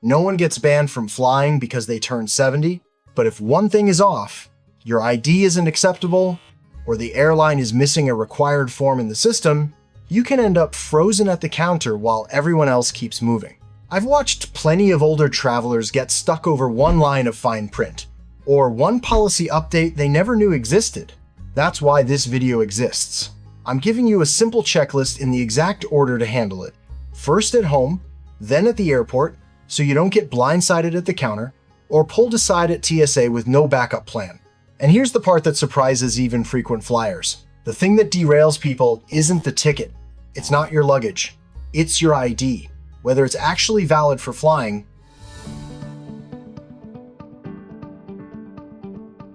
No one gets banned from flying because they turn 70, but if one thing is off, your ID isn't acceptable, or the airline is missing a required form in the system, you can end up frozen at the counter while everyone else keeps moving. I've watched plenty of older travelers get stuck over one line of fine print, or one policy update they never knew existed. That's why this video exists. I'm giving you a simple checklist in the exact order to handle it. First at home, then at the airport, so you don't get blindsided at the counter, or pulled aside at TSA with no backup plan. And here's the part that surprises even frequent flyers. The thing that derails people isn't the ticket. It's not your luggage. It's your ID, whether it's actually valid for flying.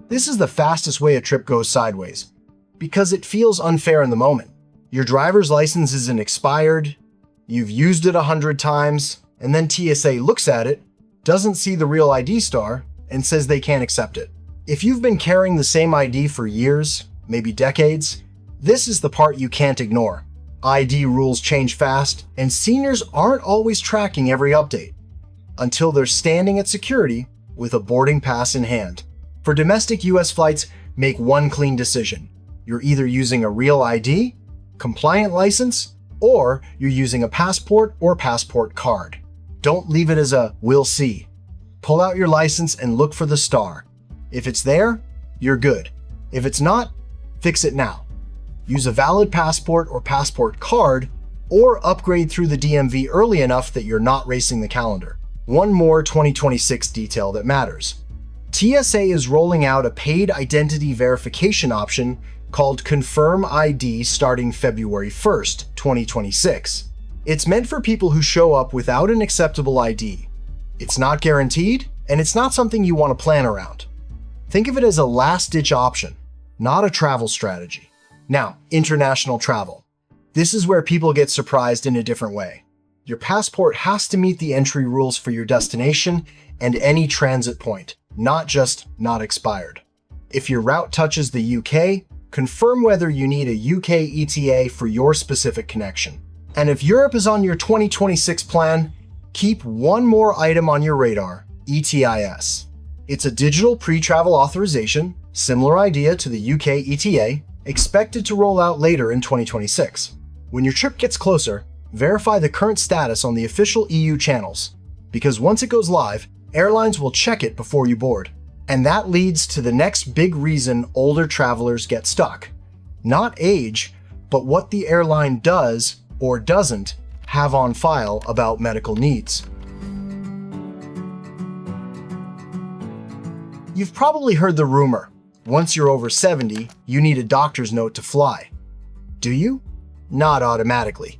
This is the fastest way a trip goes sideways, because it feels unfair in the moment. Your driver's license isn't expired, you've used it 100 times, and then TSA looks at it, doesn't see the real ID star, and says they can't accept it. If you've been carrying the same ID for years, maybe decades, this is the part you can't ignore. ID rules change fast, and seniors aren't always tracking every update, until they're standing at security with a boarding pass in hand. For domestic US flights, make one clean decision. You're either using a real ID, compliant license, or you're using a passport or passport card. Don't leave it as a "we'll see." Pull out your license and look for the star. If it's there, you're good. If it's not, fix it now. Use a valid passport or passport card, or upgrade through the DMV early enough that you're not racing the calendar. One more 2026 detail that matters. TSA is rolling out a paid identity verification option called Confirm ID starting February 1st, 2026. It's meant for people who show up without an acceptable ID. It's not guaranteed, and it's not something you want to plan around. Think of it as a last-ditch option, not a travel strategy. Now, international travel. This is where people get surprised in a different way. Your passport has to meet the entry rules for your destination and any transit point, not just not expired. If your route touches the UK, confirm whether you need a UK ETA for your specific connection. And if Europe is on your 2026 plan, keep one more item on your radar, ETIS. It's a digital pre-travel authorization, similar idea to the UK ETA, expected to roll out later in 2026. When your trip gets closer, verify the current status on the official EU channels, because once it goes live, airlines will check it before you board. And that leads to the next big reason older travelers get stuck. Not age, but what the airline does or doesn't have on file about medical needs. You've probably heard the rumor, once you're over 70, you need a doctor's note to fly. Do you? Not automatically.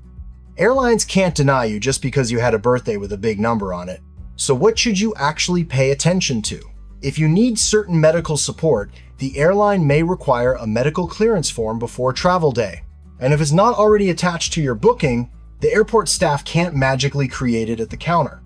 Airlines can't deny you just because you had a birthday with a big number on it. So what should you actually pay attention to? If you need certain medical support, the airline may require a medical clearance form before travel day. And if it's not already attached to your booking, the airport staff can't magically create it at the counter.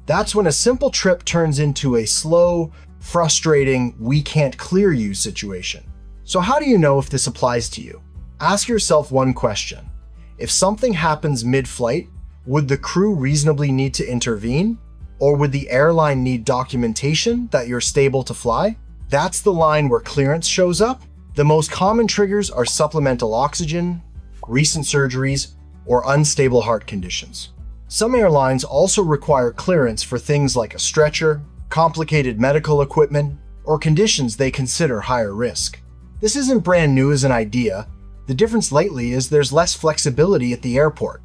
That's when a simple trip turns into a slow, frustrating, "we can't clear you" situation. So how do you know if this applies to you? Ask yourself one question. If something happens mid-flight, would the crew reasonably need to intervene? Or would the airline need documentation that you're stable to fly? That's the line where clearance shows up. The most common triggers are supplemental oxygen, recent surgeries, or unstable heart conditions. Some airlines also require clearance for things like a stretcher, complicated medical equipment, or conditions they consider higher risk. This isn't brand new as an idea. The difference lately is there's less flexibility at the airport.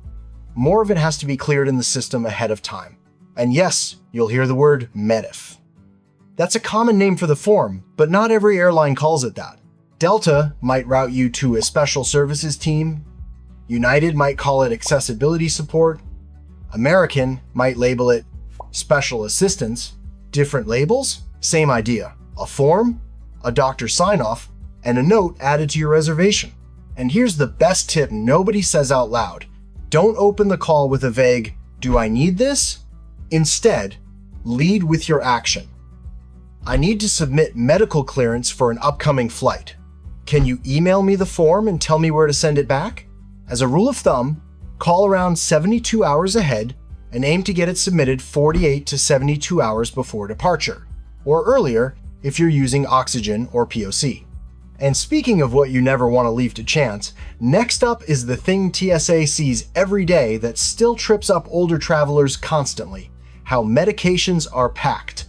More of it has to be cleared in the system ahead of time. And yes, you'll hear the word MEDIF. That's a common name for the form, but not every airline calls it that. Delta might route you to a special services team. United might call it accessibility support. American might label it special assistance. Different labels, same idea. A form, a doctor's sign-off, and a note added to your reservation. And here's the best tip nobody says out loud. Don't open the call with a vague, "Do I need this?" Instead, lead with your action. "I need to submit medical clearance for an upcoming flight. Can you email me the form and tell me where to send it back?" As a rule of thumb, call around 72 hours ahead and aim to get it submitted 48 to 72 hours before departure, or earlier if you're using oxygen or POC. And speaking of what you never want to leave to chance, next up is the thing TSA sees every day that still trips up older travelers constantly: how medications are packed.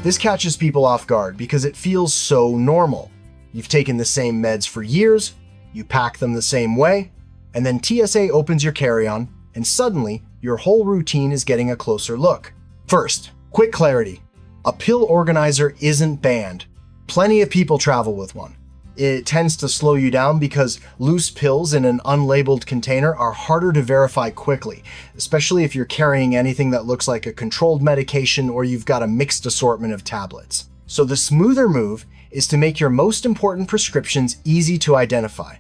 This catches people off guard because it feels so normal. You've taken the same meds for years, you pack them the same way, and then TSA opens your carry-on, and suddenly your whole routine is getting a closer look. First, quick clarity. A pill organizer isn't banned. Plenty of people travel with one. It tends to slow you down because loose pills in an unlabeled container are harder to verify quickly, especially if you're carrying anything that looks like a controlled medication or you've got a mixed assortment of tablets. So the smoother move is to make your most important prescriptions easy to identify.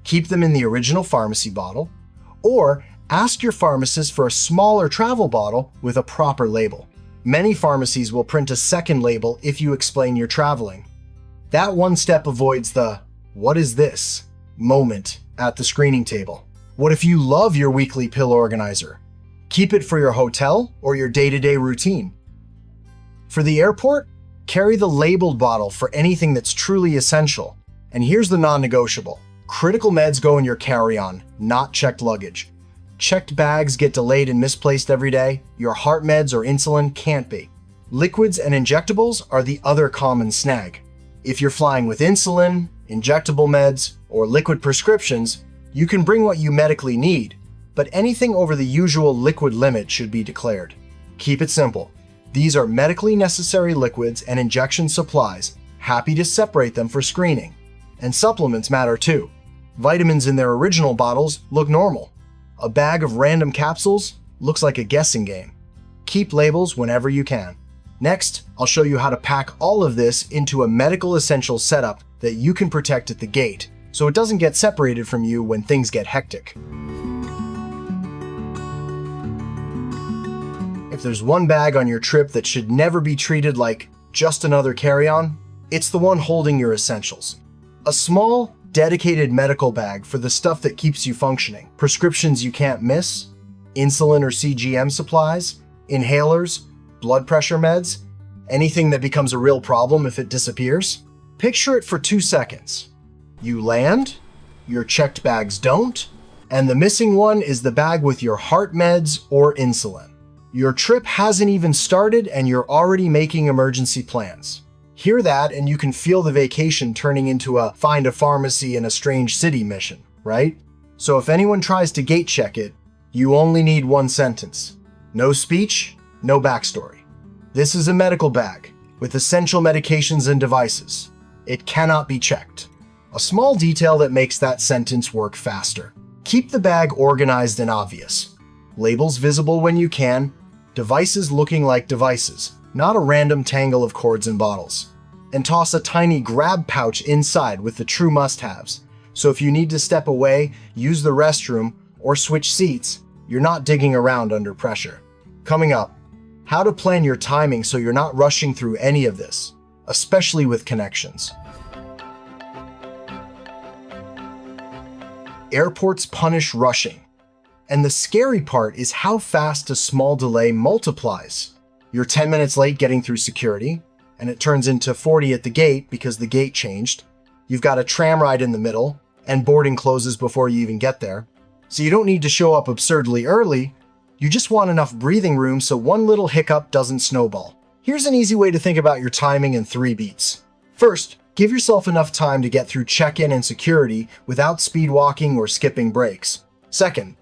Keep them in the original pharmacy bottle, or ask your pharmacist for a smaller travel bottle with a proper label. Many pharmacies will print a second label if you explain you're traveling. That one step avoids the "what is this?" moment at the screening table. What if you love your weekly pill organizer? Keep it for your hotel or your day-to-day routine. For the airport, carry the labeled bottle for anything that's truly essential. And here's the non-negotiable. Critical meds go in your carry-on, not checked luggage. Checked bags get delayed and misplaced every day. Your heart meds or insulin can't be. Liquids and injectables are the other common snag. If you're flying with insulin, injectable meds, or liquid prescriptions, you can bring what you medically need, but anything over the usual liquid limit should be declared. Keep it simple. These are medically necessary liquids and injection supplies. Happy to separate them for screening. And supplements matter too. Vitamins in their original bottles look normal. A bag of random capsules looks like a guessing game. Keep labels whenever you can. Next, I'll show you how to pack all of this into a medical essential setup that you can protect at the gate, so it doesn't get separated from you when things get hectic. If there's one bag on your trip that should never be treated like just another carry-on, it's the one holding your essentials. A small, dedicated medical bag for the stuff that keeps you functioning. Prescriptions you can't miss, insulin or CGM supplies, inhalers, blood pressure meds, anything that becomes a real problem if it disappears. Picture it for 2 seconds. You land, your checked bags don't, and the missing one is the bag with your heart meds or insulin. Your trip hasn't even started and you're already making emergency plans. Hear that and you can feel the vacation turning into a find a pharmacy in a strange city mission, right? So if anyone tries to gate check it, you only need one sentence. No speech, no backstory. This is a medical bag with essential medications and devices. It cannot be checked. A small detail that makes that sentence work faster. Keep the bag organized and obvious. Labels visible when you can, devices looking like devices, not a random tangle of cords and bottles. And toss a tiny grab pouch inside with the true must-haves. So if you need to step away, use the restroom, or switch seats, you're not digging around under pressure. Coming up, how to plan your timing so you're not rushing through any of this, especially with connections. Airports punish rushing. And the scary part is how fast a small delay multiplies. You're 10 minutes late getting through security, and it turns into 40 at the gate because the gate changed. You've got a tram ride in the middle, and boarding closes before you even get there. So you don't need to show up absurdly early, you just want enough breathing room so one little hiccup doesn't snowball. Here's an easy way to think about your timing in 3 beats. First, give yourself enough time to get through check-in and security without speed walking or skipping breaks. Second,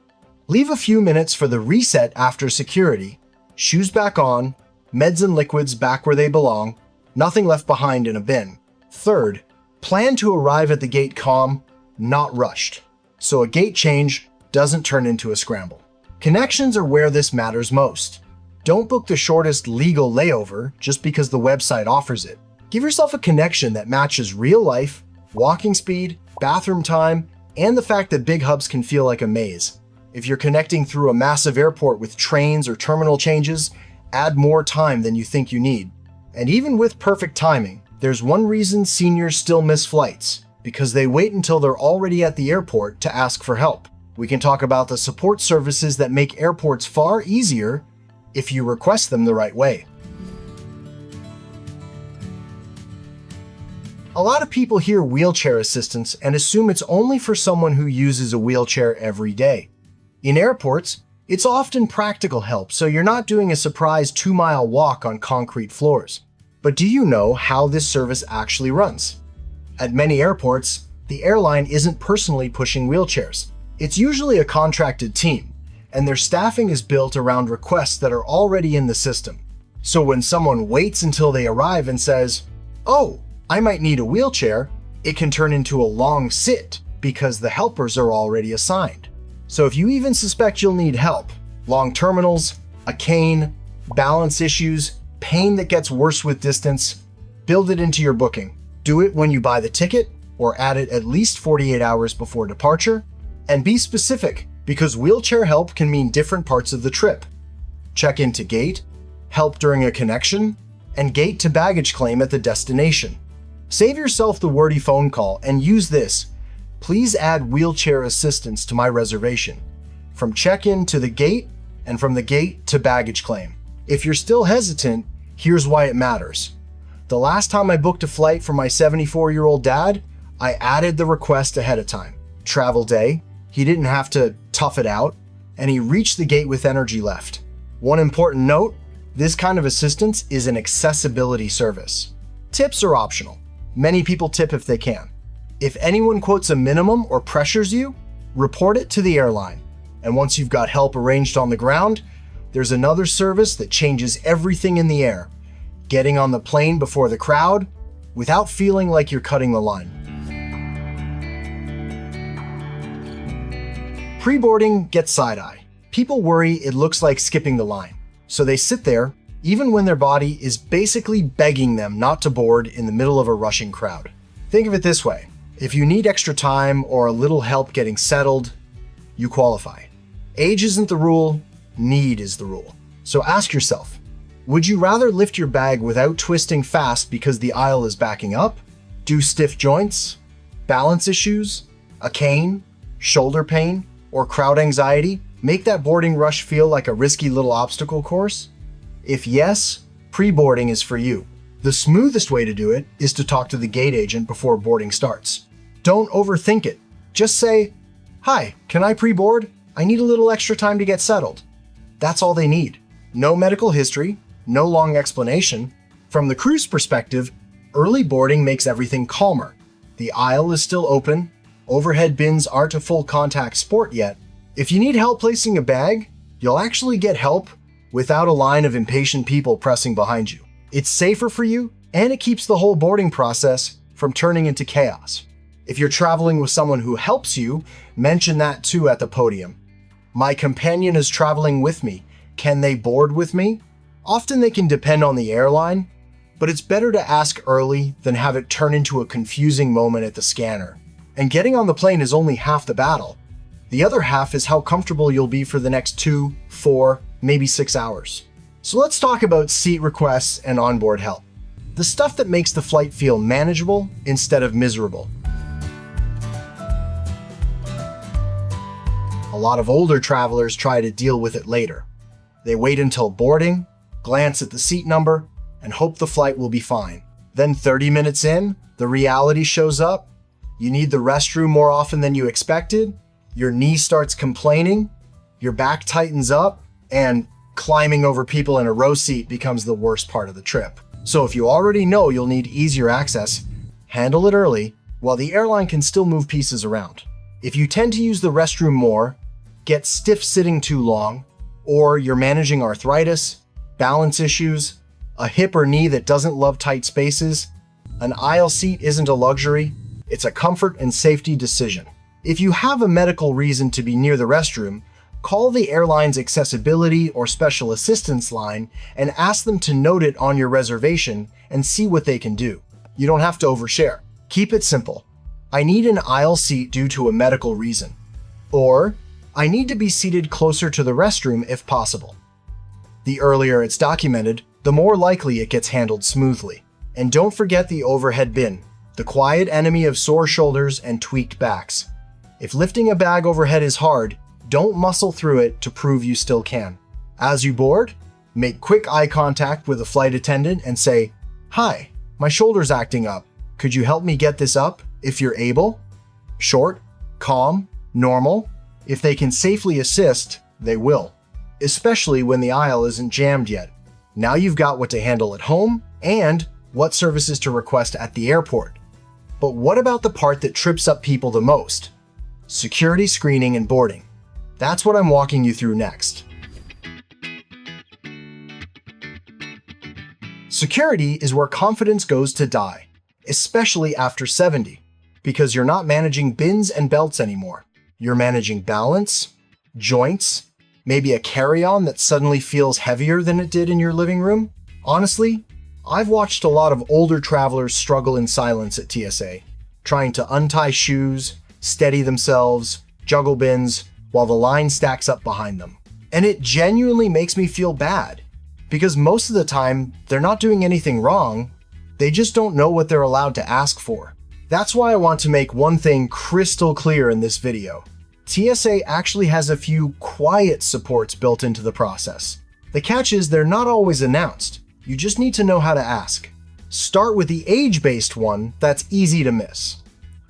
leave a few minutes for the reset after security. Shoes back on, meds and liquids back where they belong, nothing left behind in a bin. Third, plan to arrive at the gate calm, not rushed, so a gate change doesn't turn into a scramble. Connections are where this matters most. Don't book the shortest legal layover just because the website offers it. Give yourself a connection that matches real life, walking speed, bathroom time, and the fact that big hubs can feel like a maze. If you're connecting through a massive airport with trains or terminal changes, add more time than you think you need. And even with perfect timing, there's one reason seniors still miss flights, because they wait until they're already at the airport to ask for help. We can talk about the support services that make airports far easier if you request them the right way. A lot of people hear wheelchair assistance and assume it's only for someone who uses a wheelchair every day. In airports, it's often practical help, so you're not doing a surprise 2-mile walk on concrete floors. But do you know how this service actually runs? At many airports, the airline isn't personally pushing wheelchairs. It's usually a contracted team, and their staffing is built around requests that are already in the system. So when someone waits until they arrive and says, "Oh, I might need a wheelchair," it can turn into a long sit because the helpers are already assigned. So if you even suspect you'll need help, long terminals, a cane, balance issues, pain that gets worse with distance, build it into your booking. Do it when you buy the ticket or add it at least 48 hours before departure, and be specific because wheelchair help can mean different parts of the trip. Check into gate, help during a connection, and gate to baggage claim at the destination. Save yourself the wordy phone call and use this: "Please add wheelchair assistance to my reservation," from check-in to the gate and from the gate to baggage claim. If you're still hesitant, here's why it matters. The last time I booked a flight for my 74-year-old dad, I added the request ahead of time. Travel day, he didn't have to tough it out, and he reached the gate with energy left. One important note, this kind of assistance is an accessibility service. Tips are optional. Many people tip if they can. If anyone quotes a minimum or pressures you, report it to the airline. And once you've got help arranged on the ground, there's another service that changes everything in the air: getting on the plane before the crowd without feeling like you're cutting the line. Pre-boarding gets side-eye. People worry it looks like skipping the line, so they sit there even when their body is basically begging them not to board in the middle of a rushing crowd. Think of it this way: if you need extra time or a little help getting settled, you qualify. Age isn't the rule, need is the rule. So ask yourself, would you rather lift your bag without twisting fast because the aisle is backing up? Do stiff joints, balance issues, a cane, shoulder pain, or crowd anxiety make that boarding rush feel like a risky little obstacle course? If yes, pre-boarding is for you. The smoothest way to do it is to talk to the gate agent before boarding starts. Don't overthink it. Just say, "Hi, can I pre-board? I need a little extra time to get settled." That's all they need. No medical history, no long explanation. From the crew's perspective, early boarding makes everything calmer. The aisle is still open. Overhead bins aren't a full contact sport yet. If you need help placing a bag, you'll actually get help without a line of impatient people pressing behind you. It's safer for you, and it keeps the whole boarding process from turning into chaos. If you're traveling with someone who helps you, mention that too at the podium. "My companion is traveling with me. Can they board with me?" Often they can depend on the airline, but it's better to ask early than have it turn into a confusing moment at the scanner. And getting on the plane is only half the battle. The other half is how comfortable you'll be for the next 2, 4, maybe 6 hours. So let's talk about seat requests and onboard help. The stuff that makes the flight feel manageable instead of miserable. A lot of older travelers try to deal with it later. They wait until boarding, glance at the seat number, and hope the flight will be fine. Then 30 minutes in, the reality shows up. You need the restroom more often than you expected. Your knee starts complaining. Your back tightens up, and climbing over people in a row seat becomes the worst part of the trip. So if you already know you'll need easier access, handle it early while the airline can still move pieces around. If you tend to use the restroom more, get stiff sitting too long, or you're managing arthritis, balance issues, a hip or knee that doesn't love tight spaces, an aisle seat isn't a luxury, it's a comfort and safety decision. If you have a medical reason to be near the restroom, call the airline's accessibility or special assistance line and ask them to note it on your reservation and see what they can do. You don't have to overshare. Keep it simple. I need an aisle seat due to a medical reason. Or, I need to be seated closer to the restroom if possible. The earlier it's documented, the more likely it gets handled smoothly. And don't forget the overhead bin, the quiet enemy of sore shoulders and tweaked backs. If lifting a bag overhead is hard, don't muscle through it to prove you still can. As you board, make quick eye contact with a flight attendant and say, "Hi, my shoulder's acting up. Could you help me get this up if you're able?" Short, calm, normal. If they can safely assist, they will, especially when the aisle isn't jammed yet. Now you've got what to handle at home and what services to request at the airport. But what about the part that trips up people the most? Security screening and boarding. That's what I'm walking you through next. Security is where confidence goes to die, especially after 70, because you're not managing bins and belts anymore. You're managing balance, joints, maybe a carry-on that suddenly feels heavier than it did in your living room. Honestly, I've watched a lot of older travelers struggle in silence at TSA, trying to untie shoes, steady themselves, juggle bins, while the line stacks up behind them. And it genuinely makes me feel bad, because most of the time, they're not doing anything wrong, they just don't know what they're allowed to ask for. That's why I want to make one thing crystal clear in this video. TSA actually has a few quiet supports built into the process. The catch is they're not always announced. You just need to know how to ask. Start with the age-based one that's easy to miss.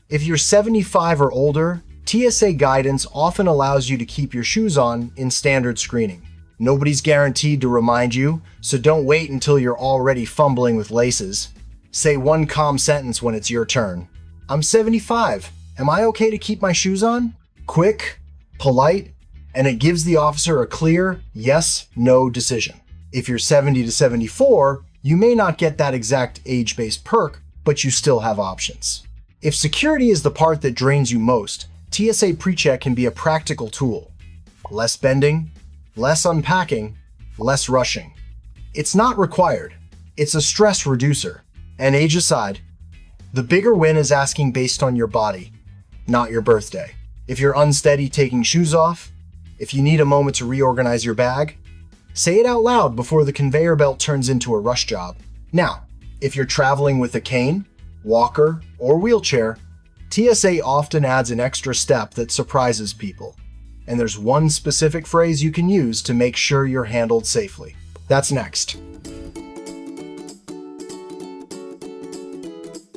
If you're 75 or older, TSA guidance often allows you to keep your shoes on in standard screening. Nobody's guaranteed to remind you, so don't wait until you're already fumbling with laces. Say one calm sentence when it's your turn. "I'm 75. Am I okay to keep my shoes on?" Quick, polite, and it gives the officer a clear yes/no decision. If you're 70 to 74, you may not get that exact age-based perk, but you still have options. If security is the part that drains you most, TSA PreCheck can be a practical tool. Less bending, less unpacking, less rushing. It's not required. It's a stress reducer. And age aside, the bigger win is asking based on your body, not your birthday. If you're unsteady taking shoes off, if you need a moment to reorganize your bag, say it out loud before the conveyor belt turns into a rush job. Now, if you're traveling with a cane, walker, or wheelchair, TSA often adds an extra step that surprises people. And there's one specific phrase you can use to make sure you're handled safely. That's next.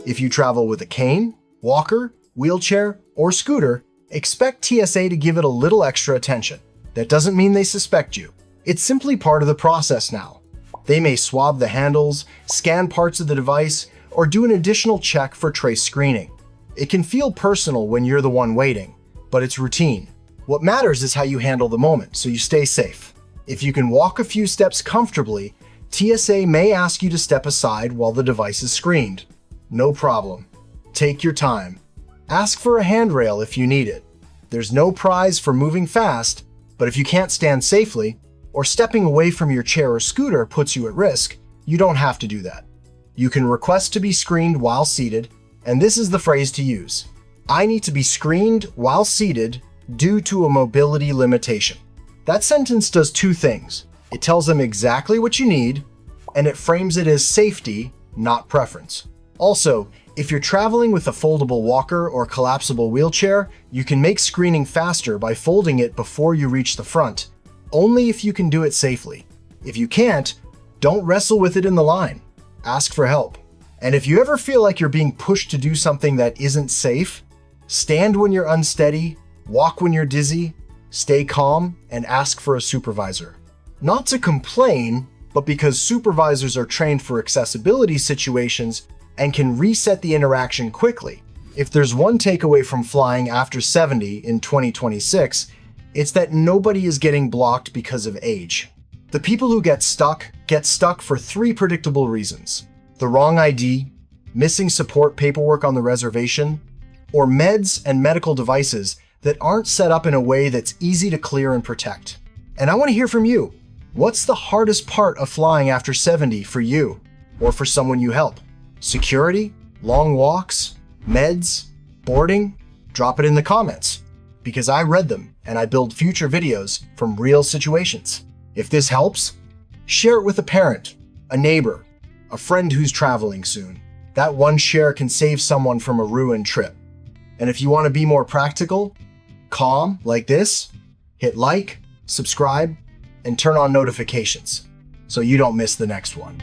If you travel with a cane, walker, wheelchair, or scooter, expect TSA to give it a little extra attention. That doesn't mean they suspect you. It's simply part of the process now. They may swab the handles, scan parts of the device, or do an additional check for trace screening. It can feel personal when you're the one waiting, but it's routine. What matters is how you handle the moment, so you stay safe. If you can walk a few steps comfortably, TSA may ask you to step aside while the device is screened. No problem. Take your time. Ask for a handrail if you need it. There's no prize for moving fast, but if you can't stand safely, or stepping away from your chair or scooter puts you at risk, you don't have to do that. You can request to be screened while seated, and this is the phrase to use. "I need to be screened while seated due to a mobility limitation." That sentence does two things. It tells them exactly what you need, and it frames it as safety, not preference. Also, if you're traveling with a foldable walker or collapsible wheelchair, you can make screening faster by folding it before you reach the front, only if you can do it safely. If you can't, don't wrestle with it in the line. Ask for help. And if you ever feel like you're being pushed to do something that isn't safe, stand when you're unsteady, walk when you're dizzy, stay calm, and ask for a supervisor. Not to complain, but because supervisors are trained for accessibility situations and can reset the interaction quickly. If there's one takeaway from flying after 70 in 2026, it's that nobody is getting blocked because of age. The people who get stuck for three predictable reasons: the wrong ID, missing support paperwork on the reservation, or meds and medical devices that aren't set up in a way that's easy to clear and protect. And I want to hear from you. What's the hardest part of flying after 70 for you or for someone you help? Security, long walks, meds, boarding? Drop it in the comments, because I read them and I build future videos from real situations. If this helps, share it with a parent, a neighbor, a friend who's traveling soon. That one share can save someone from a ruined trip. And if you want to be more practical, calm like this, hit like, subscribe, and turn on notifications so you don't miss the next one.